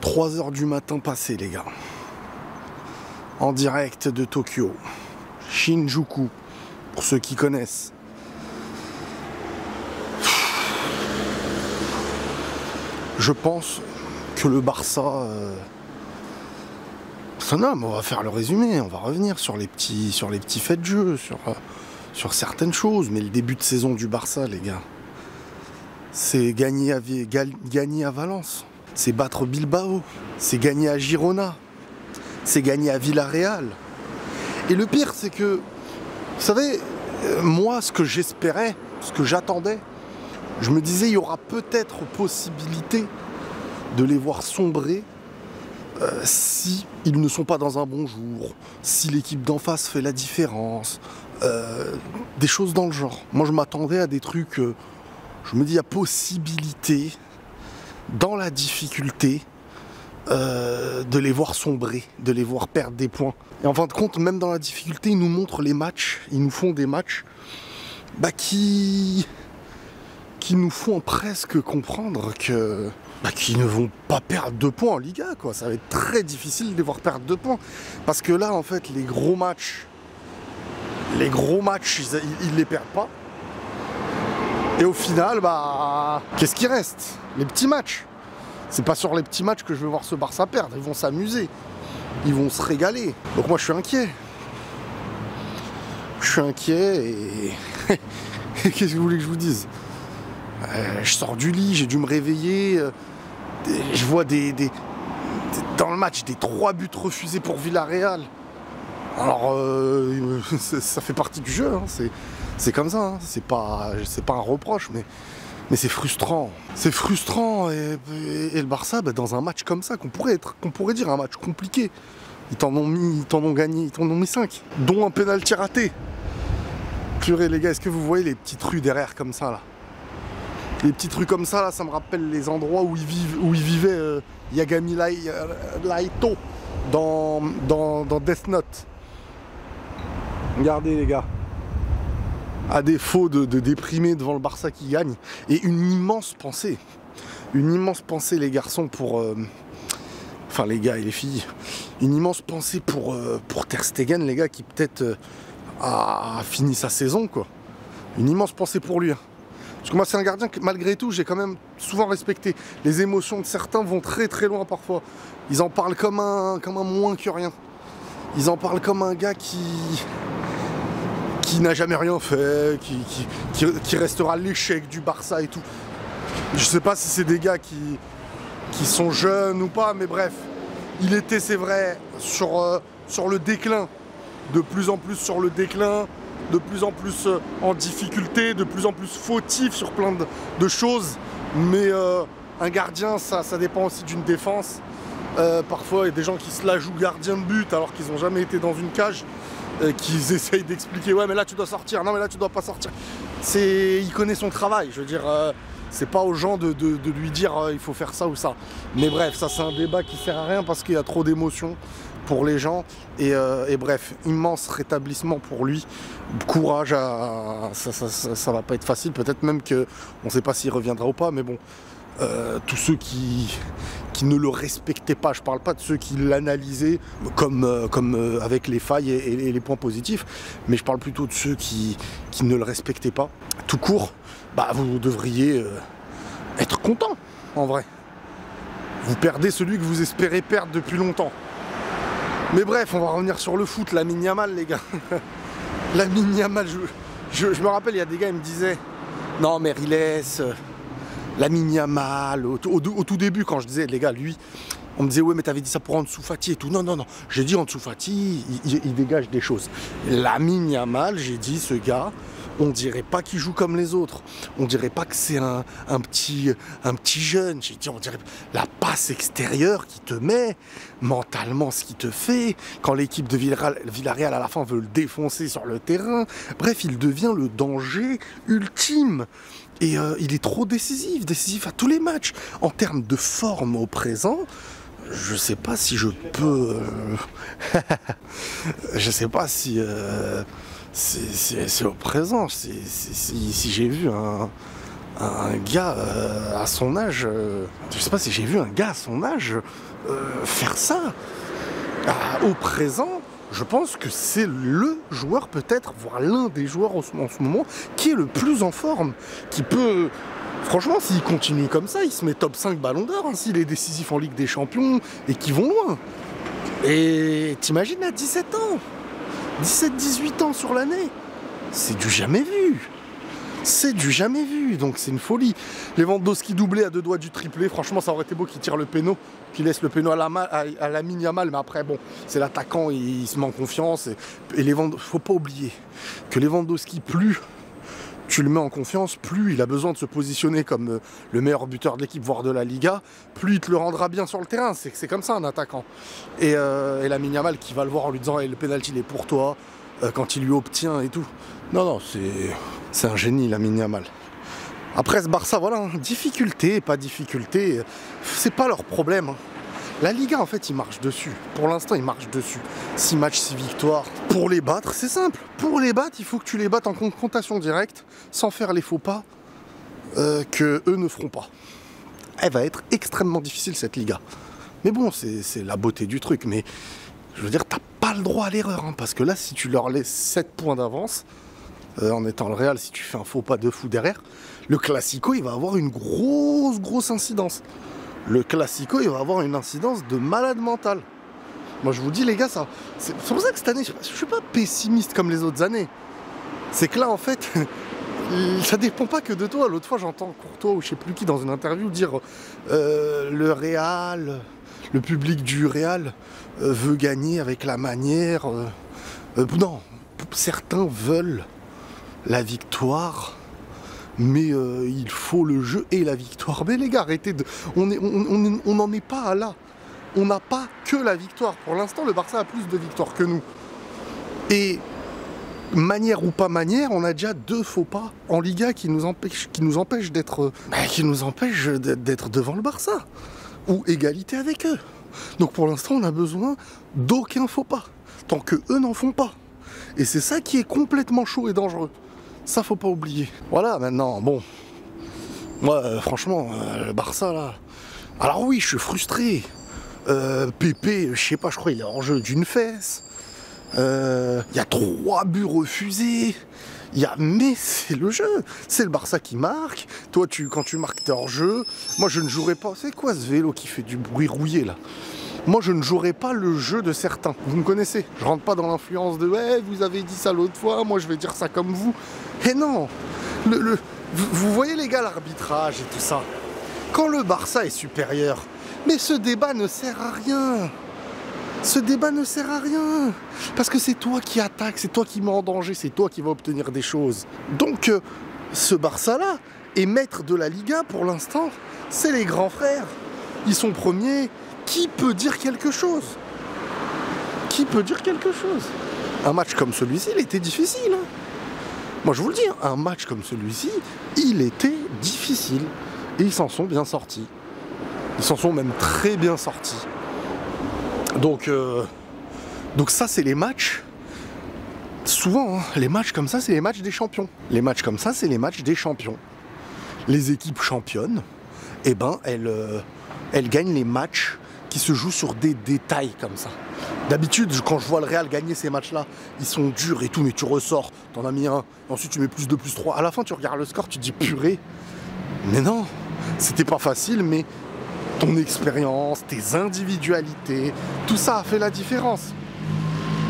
3 h du matin passé, les gars. En direct de Tokyo. Shinjuku, pour ceux qui connaissent. Je pense que le Barça... non, mais on va faire le résumé, on va revenir sur les petits faits de jeu, sur certaines choses. Mais le début de saison du Barça, les gars, c'est gagner à Valence, c'est battre Bilbao, c'est gagner à Girona, c'est gagner à Villarreal. Et le pire, c'est que, vous savez, moi, ce que j'espérais, ce que j'attendais, je me disais, il y aura peut-être possibilité de les voir sombrer si ils ne sont pas dans un bon jour, si l'équipe d'en face fait la différence, des choses dans le genre. Moi, je m'attendais à des trucs, je me dis, il y a possibilité, dans la difficulté, de les voir sombrer, de les voir perdre des points. Et en fin de compte, même dans la difficulté, ils nous montrent les matchs, ils nous font des matchs qui nous font presque comprendre que qu'ils ne vont pas perdre 2 points en Liga, quoi. Ça va être très difficile de les voir perdre 2 points. Parce que là, en fait, les gros matchs, ils les perdent pas. Et au final, qu'est-ce qui reste? Les petits matchs. C'est pas sur les petits matchs que je vais voir ce Barça perdre. Ils vont s'amuser. Ils vont se régaler. Donc moi, je suis inquiet. Je suis inquiet et... Qu'est-ce que vous voulez que je vous dise? Je sors du lit, j'ai dû me réveiller. Je vois dans le match des 3 buts refusés pour Villarreal. Alors, ça fait partie du jeu, hein. C'est comme ça, hein. C'est pas un reproche, mais c'est frustrant. C'est frustrant et le Barça, dans un match comme ça, qu'on pourrait dire un match compliqué, ils t'en ont mis 5, dont un pénalty raté. Purée les gars, est-ce que vous voyez les petites rues derrière comme ça là? Les petites rues comme ça là, ça me rappelle les endroits où il vivait Yagami Laito dans Death Note. Regardez les gars. À défaut de déprimer devant le Barça qui gagne. Et une immense pensée les garçons pour... enfin les gars et les filles. Une immense pensée pour Ter Stegen, les gars, qui peut-être a fini sa saison, quoi. Une immense pensée pour lui, hein. Parce que moi c'est un gardien que malgré tout j'ai quand même souvent respecté. Les émotions de certains vont très très loin parfois. Ils en parlent comme un moins que rien. Ils en parlent comme un gars qui n'a jamais rien fait, qui restera l'échec du Barça et tout. Je sais pas si c'est des gars qui sont jeunes ou pas, mais bref. Il était, c'est vrai, sur le déclin. De plus en plus sur le déclin, de plus en plus en difficulté, de plus en plus fautif sur plein de choses. Mais un gardien, ça dépend aussi d'une défense. Parfois, il y a des gens qui se la jouent gardien de but alors qu'ils n'ont jamais été dans une cage. Qu'ils essayent d'expliquer, ouais mais là tu dois sortir, non mais là tu dois pas sortir. Il connaît son travail, je veux dire, c'est pas aux gens de lui dire il faut faire ça ou ça. Mais bref, ça c'est un débat qui sert à rien parce qu'il y a trop d'émotions pour les gens. Et bref, immense rétablissement pour lui. Courage, ça va pas être facile, peut-être même que on sait pas s'il reviendra ou pas, mais bon. Tous ceux qui ne le respectaient pas, je parle pas de ceux qui l'analysaient comme avec les failles et les points positifs, mais je parle plutôt de ceux qui ne le respectaient pas. Tout court, vous devriez être content, en vrai. Vous perdez celui que vous espérez perdre depuis longtemps. Mais bref, on va revenir sur le foot, Lamine Yamal, les gars. Lamine Yamal, je me rappelle, il y a des gars, ils me disaient « Non, mais Riles... Lamine Yamal, au tout début quand je disais les gars, lui, on me disait ouais mais t'avais dit ça pour Ansu Fati et tout. Non, j'ai dit Ansu Fati, il dégage des choses. Lamine Yamal, j'ai dit ce gars, on dirait pas qu'il joue comme les autres. On dirait pas que c'est un petit jeune. J'ai dit on dirait la passe extérieure qui te met, mentalement ce qui te fait, quand l'équipe de Villarreal à la fin veut le défoncer sur le terrain. Bref, il devient le danger ultime. Et il est trop décisif à tous les matchs. En termes de forme au présent, je sais pas si je peux... je sais pas si... c'est au présent. Si j'ai vu un gars à son âge, je sais pas si j'ai vu un gars à son âge faire ça. Au présent, je pense que c'est le joueur peut-être, voire l'un des joueurs en ce moment, qui est le plus en forme, qui peut... Franchement, s'il continue comme ça, il se met top 5 ballon d'or, hein, s'il est décisif en Ligue des Champions, et qu'ils vont loin. Et t'imagines à 17 ans, 17-18 ans sur l'année, c'est du jamais vu. C'est du jamais vu, donc c'est une folie. Lewandowski doublé à 2 doigts du triplé, franchement ça aurait été beau qu'il tire le péno, qu'il laisse le péno à Lamine Yamal, mais après bon, c'est l'attaquant, il se met en confiance. Et faut pas oublier que Lewandowski, plus tu le mets en confiance, plus il a besoin de se positionner comme le meilleur buteur de l'équipe, voire de la Liga, plus il te le rendra bien sur le terrain, c'est comme ça un attaquant. Et Lamine Yamal qui va le voir en lui disant hey, le pénalty il est pour toi, quand il lui obtient et tout. Non, c'est un génie, Lamine Yamal. Après ce Barça, voilà, hein, difficulté, pas difficulté, c'est pas leur problème. Hein. La Liga, en fait, ils marchent dessus. Pour l'instant, ils marchent dessus. 6 matchs, 6 victoires. Pour les battre, c'est simple. Pour les battre, il faut que tu les battes en confrontation directe, sans faire les faux pas que eux ne feront pas. Elle va être extrêmement difficile, cette Liga. Mais bon, c'est la beauté du truc. Mais je veux dire, t'as pas le droit à l'erreur. Hein, parce que là, si tu leur laisses 7 points d'avance, en étant le Real, si tu fais un faux pas de fou derrière, le Classico, il va avoir une grosse incidence. Le Classico, il va avoir une incidence de malade mental. Moi, je vous dis, les gars, c'est pour ça que cette année, je suis pas pessimiste comme les autres années. C'est que là, en fait, ça dépend pas que de toi. L'autre fois, j'entends Courtois ou je sais plus qui dans une interview dire le Real, le public du Real veut gagner avec la manière. Non, certains veulent la victoire, mais il faut le jeu et la victoire. Mais les gars, arrêtez de... On n'en est pas à là. On n'a pas que la victoire. Pour l'instant, le Barça a plus de victoires que nous. Et manière ou pas manière, on a déjà 2 faux pas en Liga qui nous empêchent d'être devant le Barça. Ou égalité avec eux. Donc pour l'instant, on a besoin d'aucun faux pas. Tant que eux n'en font pas. Et c'est ça qui est complètement chaud et dangereux. Ça, faut pas oublier. Voilà, maintenant, bon. Moi, franchement, le Barça, là... Alors oui, je suis frustré. Pépé, je sais pas, je crois qu'il est hors jeu d'une fesse. Il y a 3 buts refusés. Mais c'est le jeu. C'est le Barça qui marque. Toi, quand tu marques, t'es hors jeu. Moi, je ne jouerai pas... C'est quoi ce vélo qui fait du bruit rouillé, là? Moi, je ne jouerai pas le jeu de certains. Vous me connaissez. Je rentre pas dans l'influence de « Ouais, vous avez dit ça l'autre fois, moi, je vais dire ça comme vous. » Et non. Vous voyez, les gars, l'arbitrage et tout ça. Quand le Barça est supérieur, mais ce débat ne sert à rien. Ce débat ne sert à rien. Parce que c'est toi qui attaque, c'est toi qui met en danger, c'est toi qui va obtenir des choses. Donc, ce Barça-là est maître de la Liga pour l'instant. C'est les grands frères. Ils sont premiers. Qui peut dire quelque chose? Qui peut dire quelque chose? Un match comme celui-ci, il était difficile. Hein. Moi, je vous le dis, un match comme celui-ci, il était difficile. Et ils s'en sont bien sortis. Ils s'en sont même très bien sortis. Donc ça, c'est les matchs. Souvent, hein, les matchs comme ça, c'est les matchs des champions. Les matchs comme ça, c'est les matchs des champions. Les équipes championnes, eh ben, elles gagnent les matchs qui se jouent sur des détails comme ça. D'habitude, quand je vois le Real gagner ces matchs-là, ils sont durs et tout, mais tu ressors, t'en as mis un, ensuite tu mets plus 2, plus 3. À la fin, tu regardes le score, tu te dis purée. Mais non, c'était pas facile, mais ton expérience, tes individualités, tout ça a fait la différence.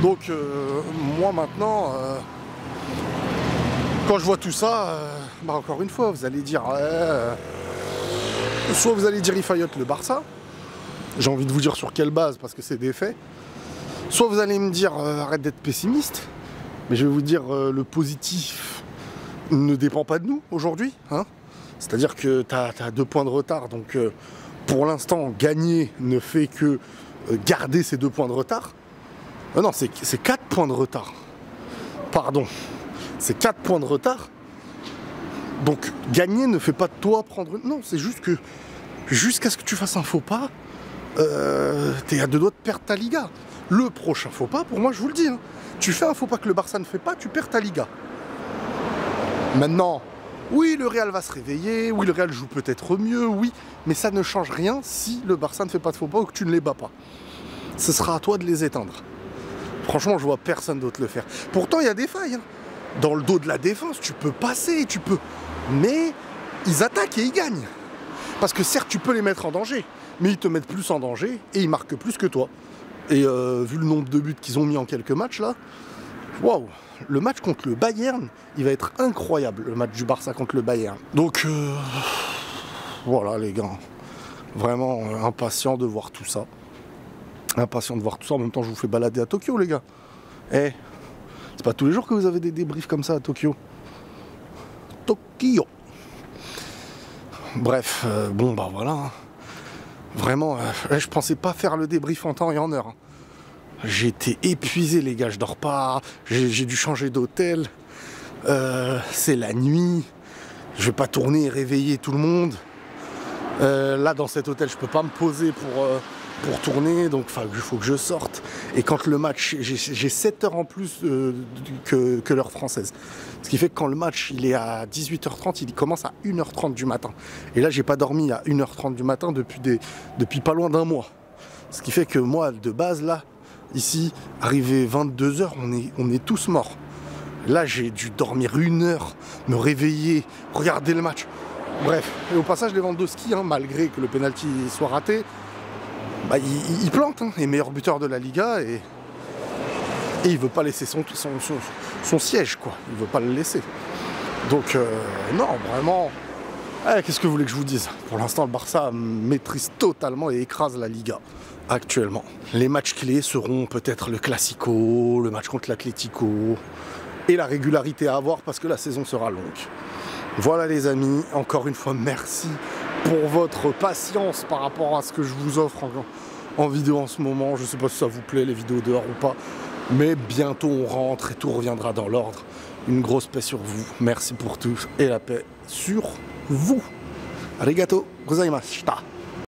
Donc, moi maintenant, quand je vois tout ça, bah encore une fois, vous allez dire, soit vous allez dire il faillote le Barça. J'ai envie de vous dire sur quelle base, parce que c'est des faits. Soit vous allez me dire arrête d'être pessimiste, mais je vais vous dire le positif ne dépend pas de nous aujourd'hui. Hein, c'est-à-dire que tu as 2 points de retard, donc pour l'instant, gagner ne fait que garder ces 2 points de retard. Non, c'est 4 points de retard. Pardon, c'est 4 points de retard. Donc gagner ne fait pas de toi prendre... Non, c'est juste que jusqu'à ce que tu fasses un faux pas, t'es à 2 doigts de perdre ta Liga. Le prochain faux pas, pour moi, je vous le dis, hein, tu fais un faux pas que le Barça ne fait pas, tu perds ta Liga. Maintenant, Oui, le Real va se réveiller, oui, le Real joue peut-être mieux, oui, mais ça ne change rien si le Barça ne fait pas de faux pas ou que tu ne les bats pas. Ce sera à toi de les éteindre. Franchement, je vois personne d'autre le faire. Pourtant, il y a des failles. Hein. Dans le dos de la défense, tu peux passer, tu peux... Mais ils attaquent et ils gagnent. Parce que certes, tu peux les mettre en danger, mais ils te mettent plus en danger et ils marquent plus que toi. Et vu le nombre de buts qu'ils ont mis en quelques matchs, là, waouh! Le match contre le Bayern, il va être incroyable, le match du Barça contre le Bayern. Donc, voilà les gars, vraiment impatient de voir tout ça. Impatient de voir tout ça, en même temps je vous fais balader à Tokyo les gars. Eh, c'est pas tous les jours que vous avez des débriefs comme ça à Tokyo. Tokyo. Bref, bon bah voilà. Vraiment, je pensais pas faire le débrief en temps et en heure. J'étais épuisé les gars, je dors pas, j'ai dû changer d'hôtel, c'est la nuit, je vais pas tourner et réveiller tout le monde. Là dans cet hôtel je peux pas me poser pour tourner, donc il faut que je sorte. Et quand le match, j'ai 7 heures en plus que l'heure française. Ce qui fait que quand le match il est à 18h30, il commence à 1h30 du matin. Et là j'ai pas dormi à 1h30 du matin depuis pas loin d'un mois. Ce qui fait que moi de base là, ici, arrivé 22h, on est tous morts. Là, j'ai dû dormir 1 heure, me réveiller, regarder le match. Bref, et au passage, Lewandowski, hein, malgré que le penalty soit raté, bah, il plante, hein, les meilleurs buteurs de la Liga, et il veut pas laisser son siège, quoi. Il veut pas le laisser. Donc, non, vraiment, qu'est-ce que vous voulez que je vous dise? Pour l'instant, le Barça maîtrise totalement et écrase la Liga. Actuellement. Les matchs clés seront peut-être le Classico, le match contre l'Atlético et la régularité à avoir parce que la saison sera longue. Voilà les amis, encore une fois merci pour votre patience par rapport à ce que je vous offre en vidéo en ce moment. Je sais pas si ça vous plaît les vidéos dehors ou pas, mais bientôt on rentre et tout reviendra dans l'ordre. Une grosse paix sur vous, merci pour tout et la paix sur vous. Arigato gozaimashita.